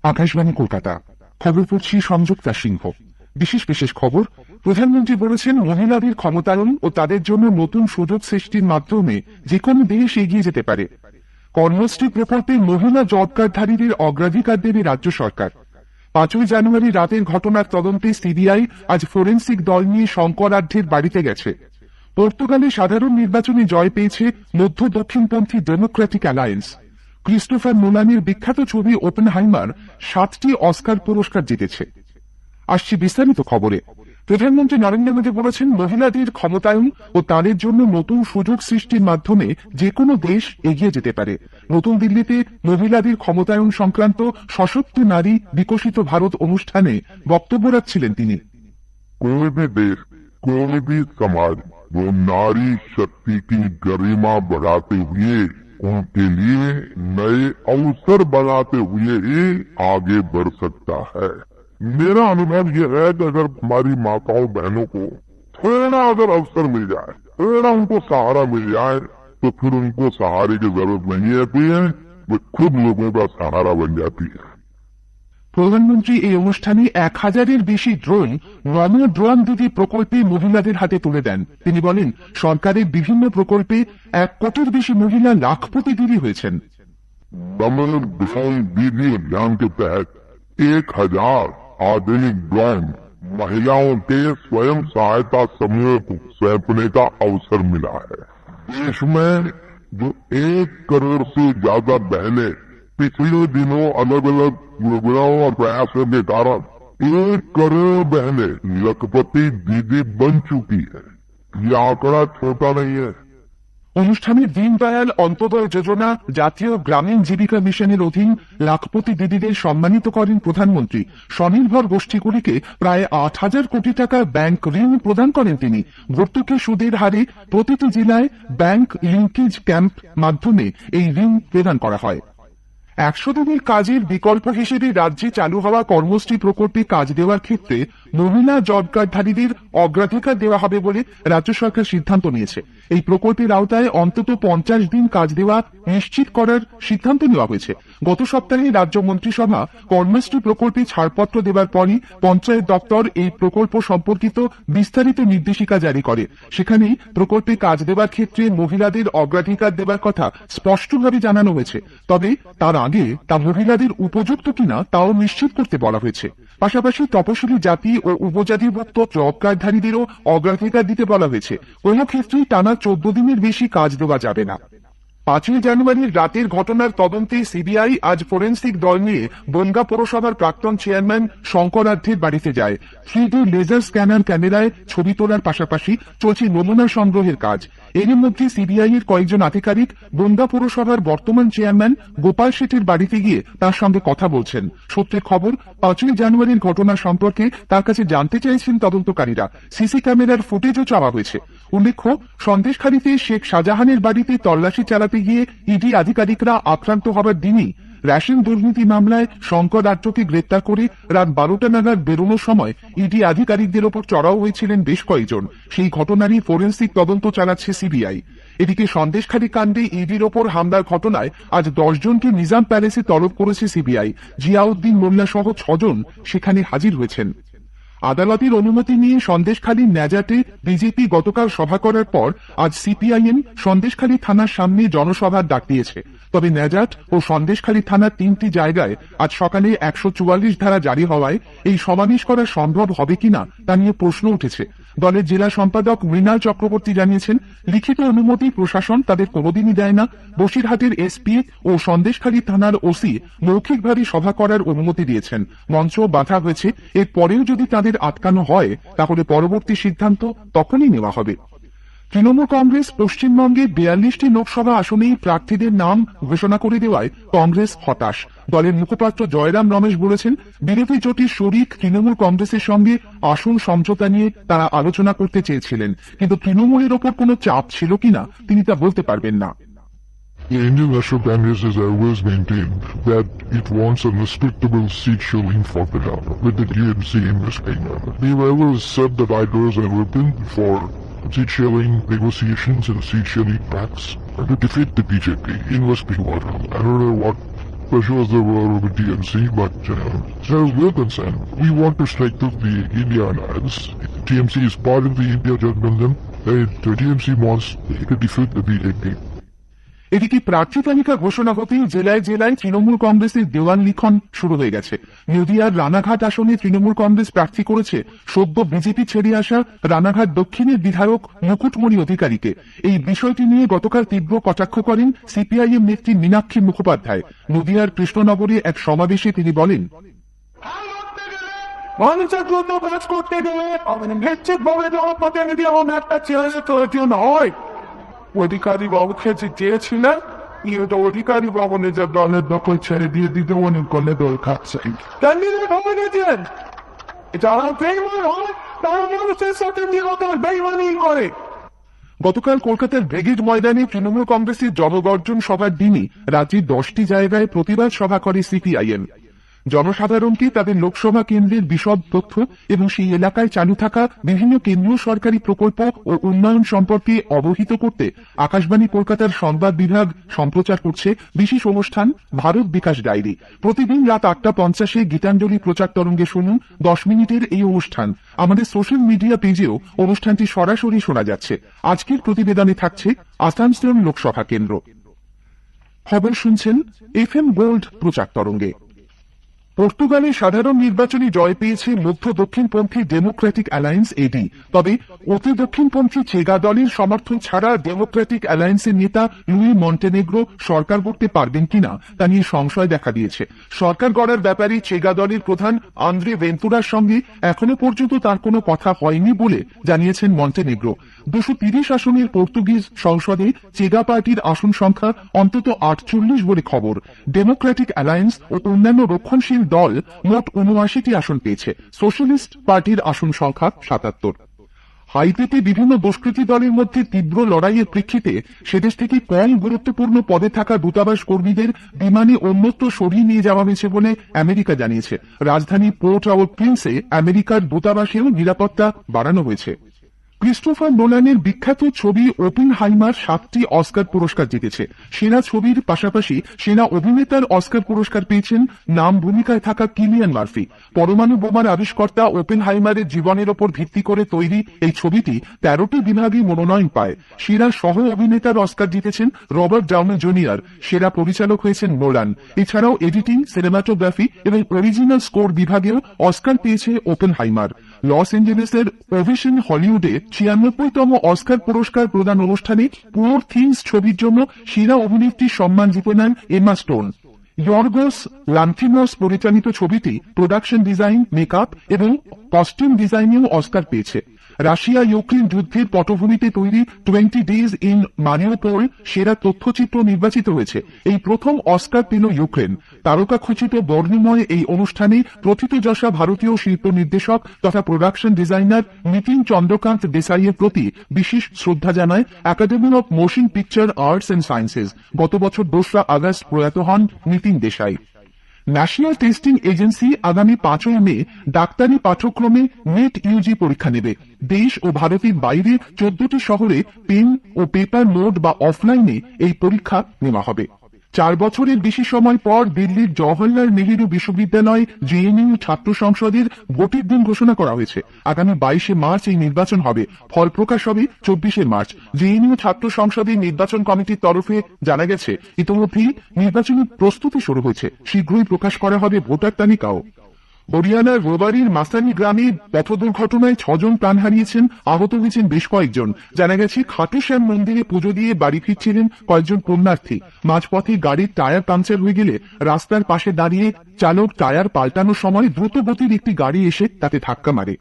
আকাশবাণী কলকাতা। খবর পড়ছি সংযুক্তা সিংহ। বিশেষ খবর। প্রধানমন্ত্রী বলেছেন, মহিলাদের ক্ষমতায়ন ও তাদের জন্য নতুন সুযোগ সৃষ্টির মাধ্যমে যে কোনো দেশ এগিয়ে যেতে পারে। কর্মশ্রী প্রকল্পে মহিলা জব কার্ডধারীদের অগ্রাধিকার দেবে রাজ্য সরকার। 5ই জানুয়ারি রাতের ঘটনার তদন্তে সিবিআই আজ ফোরেন্সিক দল নিয়ে শঙ্কর আঢ্যের বাড়িতে গেছে। পর্তুগালে সাধারণ নির্বাচনে জয় পেয়েছে মধ্য দক্ষিণপন্থী ডেমোক্রেটিক অ্যালায়েন্স। ক্রিস্টোফার নোলানের বিখ্যাত ছবি ওপেনহাইমার 7টি অস্কার পুরস্কার জিতেছে। আসছে বিস্তারিত খবরে। প্রধানমন্ত্রী নরেন্দ্র মোদী বলেছেন, মহিলাদের ক্ষমতায়ন ও তাদের জন্য নতুন সুযোগ সৃষ্টির মাধ্যমে যে কোনো দেশ এগিয়ে যেতে পারে। নতুন দিল্লিতে মহিলাদের ক্ষমতায়ন সংক্রান্ত সশক্ত নারী বিকশিত ভারত অনুষ্ঠানে বক্তব্য রাখছিলেন তিনি। कोई भी देश, कोई भी समाज वो नारी शक्ति की गरिमा बढ़ाते हुए उनके लिए नए अवसर बनाते हुए ही आगे बढ़ सकता है। मेरा अनुभव यह है कि अगर हमारी माताओं बहनों को थोड़ा अगर अवसर मिल जाए, थोड़ा उनको सहारा मिल जाए, तो फिर उनको सहारे की जरूरत नहीं होती है, वो खुद लोगों का सहारा बन जाती है। প্রধানমন্ত্রী এই অনুষ্ঠানে 1000-এর বেশি ড্রোন নমো ড্রোন দিদি প্রকল্পে মহিলাদের হাতে তুলে দেন। তিনি বলেন, সরকারের বিভিন্ন প্রকল্পে 1 কোটির বেশি মহিলা লাখপতি দিদি হয়েছেন। नमो ड्रोन दीदी अभियान के तहत 1000 आधुनिक ड्रोन महिलाओं के स्वयं सहायता समूह को सौंपने का अवसर मिला है। देश में जो 1 करोड़ से ज्यादा बहनें पिछले दिनों अलग अलग योजनाओं और प्रयासों के कारण 1 करोड़ बहनें लखपति दीदी बन चुकी है। ये आंकड़ा छोटा नहीं है। অনুষ্ঠানে দীনদয়াল অন্তোদয় যোজনা জাতীয় গ্রামীণ জীবিকা মিশনের অধীন লাখপতি দিদিদের সম্মানিত করেন প্রধানমন্ত্রী। স্বনির্ভর গোষ্ঠীগুলিকে প্রায় 8000 কোটি টাকা ব্যাংক ঋণ প্রদান করেন তিনি। ভর্তুকি সুদের হারে প্রতিটি জেলায় ব্যাংক লিঙ্কেজ ক্যাম্প মাধ্যমে এই ঋণ প্রদান করা হয়। 100 দিনের কাজের বিকল্প হিসেবে রাজ্যে চালু হওয়া কর্মশ্রী প্রকল্পে কাজ দেওয়ার ক্ষেত্রে মহিলা জব কার্ডধারীদের অগ্রাধিকার দেওয়া হবে বলে রাজ্য সরকার সিদ্ধান্ত নিয়েছে। এই প্রকল্পের আওতায় অন্তত 50 দিন কাজ দেওয়া নিশ্চিত করার সিদ্ধান্ত নেওয়া হয়েছে। গত সপ্তাহে রাজ্য মন্ত্রিসভা কর্মশ্রী প্রকল্পে ছাড়পত্র দেওয়ার পরই পঞ্চায়েত দপ্তর এই প্রকল্প সম্পর্কিত বিস্তারিত নির্দেশিকা জারি করে। সেখানেই প্রকল্পে কাজ দেওয়ার ক্ষেত্রে মহিলাদের অগ্রাধিকার দেওয়ার কথা স্পষ্টভাবে জানানো হয়েছে। তবে তার আগে তা মহিলাদের উপযুক্ত কিনা তাও নিশ্চিত করতে বলা হয়েছে। পাশাপাশি তপশিলি জাতি ও উপজাতিভুক্ত জব কার্ডধারীদেরও অগ্রাধিকার দিতে বলা হয়েছে। কোনো ক্ষেত্রেই টানা 14 দিনের বেশি কাজ দেওয়া যাবে না। 5ই জানুয়ারির রাতের ঘটনার তদন্তে সিবিআই আজ ফোরেন্সিক দল নিয়ে বনগাঁ পৌরসভার প্রাক্তন চেয়ারম্যান শঙ্কর আঢ্যের বাড়িতে যায়। 3D লেজার স্ক্যানার ক্যামেরায় ছবি তোলার পাশাপাশি চলছে নমুনা সংগ্রহের কাজ। এর মধ্যে সিবিআই এর কয়েকজন আধিকারিক বনগাঁ পৌরসভার বর্তমান চেয়ারম্যান গোপাল শেঠের বাড়িতে গিয়ে তার সঙ্গে কথা বলছেন। সূত্রের খবর, 5ই জানুয়ারির ঘটনা সম্পর্কে তার কাছে জানতে চাইছেন তদন্তকারীরা। সিসি ক্যামেরার ফুটেজও চাওয়া হয়েছে। উল্লেখ্য, সন্দেশখালীতে শেখ শাহজাহানের বাড়িতে তল্লাশি চালাতে গিয়ে ইডি আধিকারিকরা আক্রান্ত হবার দিনই রেশন দুর্নীতি মামলায় শঙ্কর আঢ্যকে গ্রেপ্তার করে রাত 12টা নাগাদ বেরোনোর সময় ইডি আধিকারিকদের ওপর চড়াও হয়েছিলেন বেশ কয়েকজন। সেই ঘটনারই ফোরেন্সিক তদন্ত চালাচ্ছে সিবিআই। এদিকে সন্দেশখালী কাণ্ডে ইডির ওপর হামলার ঘটনায় আজ 10 জনকে নিজাম প্যালেসে তলব করেছে সিবিআই। জিয়াউদ্দিন মোল্লা সহ 6 জন সেখানে হাজির হয়েছেন। আদালতের অনুমতি নিয়ে সন্দেশখালীর ন্যাজাটে বিজেপি গতকাল সভা করার পর আজ সিপিআইএম সন্দেশখালী থানার সামনে জনসভার ডাক দিয়েছে। তবে ন্যাজাট ও সন্দেশখালী থানার 3টি জায়গায় আজ সকালে 144 ধারা জারি হওয়ায় এই সমাবেশ করা সম্ভব হবে কিনা তা নিয়ে প্রশ্ন উঠেছে। দলের জেলা সম্পাদক মৃণাল চক্রবর্তী জানিয়েছেন, লিখিত অনুমতি প্রশাসন তাদের কোনোদিনই দেয় না। বসিরহাটের এসপি ও সন্দেশখালী থানার ওসি মৌখিকভাবে সভা করার অনুমতি দিয়েছেন। মঞ্চ বাধা হয়েছে। এর পরেও যদি তাদের আটকানো হয় তাহলে পরবর্তী সিদ্ধান্ত তখনই নেওয়া হবে। তৃণমূল কংগ্রেস পশ্চিমবঙ্গে 42টি লোকসভা আসনেই প্রার্থীদের নাম ঘোষণা করে দেওয়ায় কংগ্রেস হতাশ। দলের মুখপাত্র জয়রাম রমেশ বলেছেন, বিরোধী জোটের শরিক তৃণমূল কংগ্রেসের সঙ্গে আসন সমঝোতা নিয়ে তারা আলোচনা করতে চেয়েছিলেন, কিন্তু তৃণমূলের ওপর কোনো চাপ ছিল কিনা তিনি তা বলতে পারবেন না। The Indian National Congress has always maintained that it wants a respectable seat showing for with the DMC in this Bengal. We've always said that our doors are open for seat sharing negotiations and seat sharing pacts to defeat the BJP in West Bengal. I don't know what pressures the war over TMC, but as far as we're concerned, we want to strengthen the India alliance. TMC is part of the India Gentleman. TMC wants to defeat the BJP. এদিকে প্রার্থী তালিকা ঘোষণা হতেই জেলায় জেলায় তৃণমূল কংগ্রেসের দেওয়াল লিখন শুরু হয়ে গেছে। নদিয়ার রানাঘাট আসনে তৃণমূল কংগ্রেস প্রার্থী করেছে সদ্য বিজেপি ছেড়ে আসা রানাঘাট দক্ষিণের বিধায়ক মুকুটমণি অধিকারীকে। এই বিষয়টি নিয়ে গতকাল তীব্র কটাক্ষ করেন সিপিআইএম নেত্রী মীনাক্ষী মুখোপাধ্যায়। নদিয়ার কৃষ্ণনগরে এক সমাবেশে তিনি বলেন, মানুষের জন্য কাজ করতে গেলে নিশ্চিতভাবে জনপ্রতিনিধি এমন একটা ছেলে তৈরি নয়। অধিকারী বাবুকে যে চেয়েছিলেন অধিকারী বাবু নিজের দলের দখল ছেড়ে দিয়ে দিতে মনে করলে দল খাচ্ছে যারা বেইমান হয় তারা মানুষের সাথে বেইমানি করে। গতকাল কলকাতার ব্রিগেড ময়দানে তৃণমূল কংগ্রেসের জনগর্জন সভার দিনই রাজ্যের 10টি জায়গায় প্রতিবাদ সভা করে সিপিআইএম। জনসাধারণকে তাদের লোকসভা কেন্দ্রের বিশদ তথ্য এবং সেই এলাকায় চালু থাকা বিভিন্ন কেন্দ্রীয় সরকারি প্রকল্প ও উন্নয়ন সম্পর্কে অবহিত করতে আকাশবাণী কলকাতার সংবাদ বিভাগ সম্প্রচার করছে বিশেষ অনুষ্ঠান ভারত বিকাশ ডায়েরি। প্রতিদিন রাত 8:50 গীতাঞ্জলি প্রচার তরঙ্গে শুনুন 10 মিনিটের এই অনুষ্ঠান। আমাদের সোশ্যাল মিডিয়া পেজেও অনুষ্ঠানটি সরাসরি শোনা যাচ্ছে। আজকের প্রতিবেদনে থাকছে আসানসোল লোকসভা কেন্দ্র। খবর শুনছেন FM গোল্ড প্রচার তরঙ্গে। পর্তুগালে সাধারণ নির্বাচনে জয় পেয়েছে মধ্য দক্ষিণপন্থী ডেমোক্রেটিক অ্যালায়েন্স এডি। তবে অতি দক্ষিণপন্থী চেগা দলের সমর্থন ছাড়া ডেমোক্রেটিক অ্যালায়েন্সের নেতা লুই মন্টেনেগ্রো সরকার গড়তে পারবেন কিনা তা নিয়ে সংশয় দেখা দিয়েছে। সরকার গড়ার ব্যাপারে চেগা দলের প্রধান আন্দ্রে ভেন্তুরার সঙ্গে এখনো পর্যন্ত তার কোনো কথা হয়নি বলে জানিয়েছেন মন্টেনেগ্রো। 230 আসনের পর্তুগিজ সংসদে চেগা পার্টির আসন সংখ্যা অন্তত 48 বলে খবর। ডেমোক্রেটিক অ্যালায়েন্স ও অন্যান্য রক্ষণশীল দল মোট 79টি আসন পেয়েছে। সোশ্যালিস্ট পার্টির আসন সংখ্যা 77। হাইতিতে বিভিন্ন দুষ্কৃতী দলের মধ্যে তীব্র লড়াইয়ের প্রেক্ষিতে সেদেশ থেকে কম গুরুত্বপূর্ণ পদে থাকা দূতাবাস কর্মীদের বিমানে অন্যত্র সরিয়ে নিয়ে যাওয়া হয়েছে বলে আমেরিকা জানিয়েছে। রাজধানী পোর্ট অব প্রিন্সে আমেরিকার দূতাবাসেও নিরাপত্তা বাড়ানো হয়েছে। ক্রিস্টোফার নোলানের বিখ্যাত ছবি ওপেনহাইমার 7টি অস্কার পুরস্কার জিতেছে। সেরা ছবির পাশাপাশি সেরা অভিনেতার অস্কার পুরস্কার পেয়েছেন নাম ভূমিকায় থাকা কিলিয়ান মার্ফি। পরমাণু বোমার আবিষ্কর্তা ওপেনহাইমারের জীবনের ওপর ভিত্তি করে তৈরি এই ছবিটি 13টি বিভাগে মনোনয়ন পায়। সেরা সহ অভিনেতার অস্কার জিতেছেন রবার্ট ডাউনি জুনিয়র। সেরা পরিচালক হয়েছেন নোলান। এছাড়াও এডিটিং, সিনেমাটোগ্রাফি এবং অরিজিনাল স্কোর বিভাগেও অস্কার পেয়েছে ওপেনহাইমার। লস এঞ্জেলেসের ওভেশন হলিউডে 96তম অস্কার পুরস্কার প্রদান অনুষ্ঠানে পুয়ার থিংস ছবির জন্য সেরা অভিনেত্রীর সম্মান জিতে নেন এমা স্টোন। ইয়র্গোস লান্থিমস পরিচালিত ছবিটি প্রোডাকশন ডিজাইন, মেকআপ এবং কস্টিউম ডিজাইনেও অস্কার পেয়েছে। রাশিয়া ইউক্রেন যুদ্ধের পটভূমিতে তৈরি 20 ডেজ ইন মারিউপোল সেরা তথ্যচিত্র নির্বাচিত হয়েছে। এই প্রথম অস্কার পেল ইউক্রেন। তারকা খচিত বর্ণময় এই অনুষ্ঠানে প্রথিতযশা ভারতীয় শিল্প নির্দেশক তথা প্রোডাকশন ডিজাইনার নিতিন চন্দ্রকান্ত দেসাইয়ের প্রতি বিশেষ শ্রদ্ধা জানায় academy of motion picture arts and sciences. গত বছর 2 আগস্ট প্রয়াত হন Nitin Desai. National testing agency আগামী 5 মে ডাক্তারি পাঠ্যক্রমে নেট ইউজি পরীক্ষা নেবে। দেশ ও ভারতের বাইরে 14টি শহরে পেন ও পেপার মোড বা অফলাইনে এই পরীক্ষা নেওয়া হবে। 4 বছরের বেশি সময় পর দিল্লির জওহরলাল নেহেরু বিশ্ববিদ্যালয় জেএনইউ ছাত্র সংসদের ভোটের দিন ঘোষণা করা হয়েছে। আগামী 22 মার্চ এই নির্বাচন হবে। ফল প্রকাশ হবে 24 মার্চ। জেএনইউ ছাত্র সংসদের নির্বাচন কমিটির তরফে জানা গেছে ইতিমধ্যেই নির্বাচনী প্রস্তুতি শুরু হয়েছে। শীঘ্রই প্রকাশ করা হবে ভোটার তালিকাও। হরিয়ানার রোবারির মাসানি গ্রামে পথ দুর্ঘটনায় 6 জন প্রাণ হারিয়েছেন, আহত হয়েছেন বেশ কয়েকজন। জানা গেছে খাটু শ্যাম মন্দিরে পুজো দিয়ে বাড়ি ফিরছিলেন কয়েকজন পুণ্যার্থী। মাঝপথে গাড়ির টায়ার পাংচার হয়ে গেলে রাস্তার পাশে দাঁড়িয়ে চালক টায়ার পাল্টানোর সময় দ্রুত গতির একটি গাড়ি এসে তাতে ধাক্কা মারে।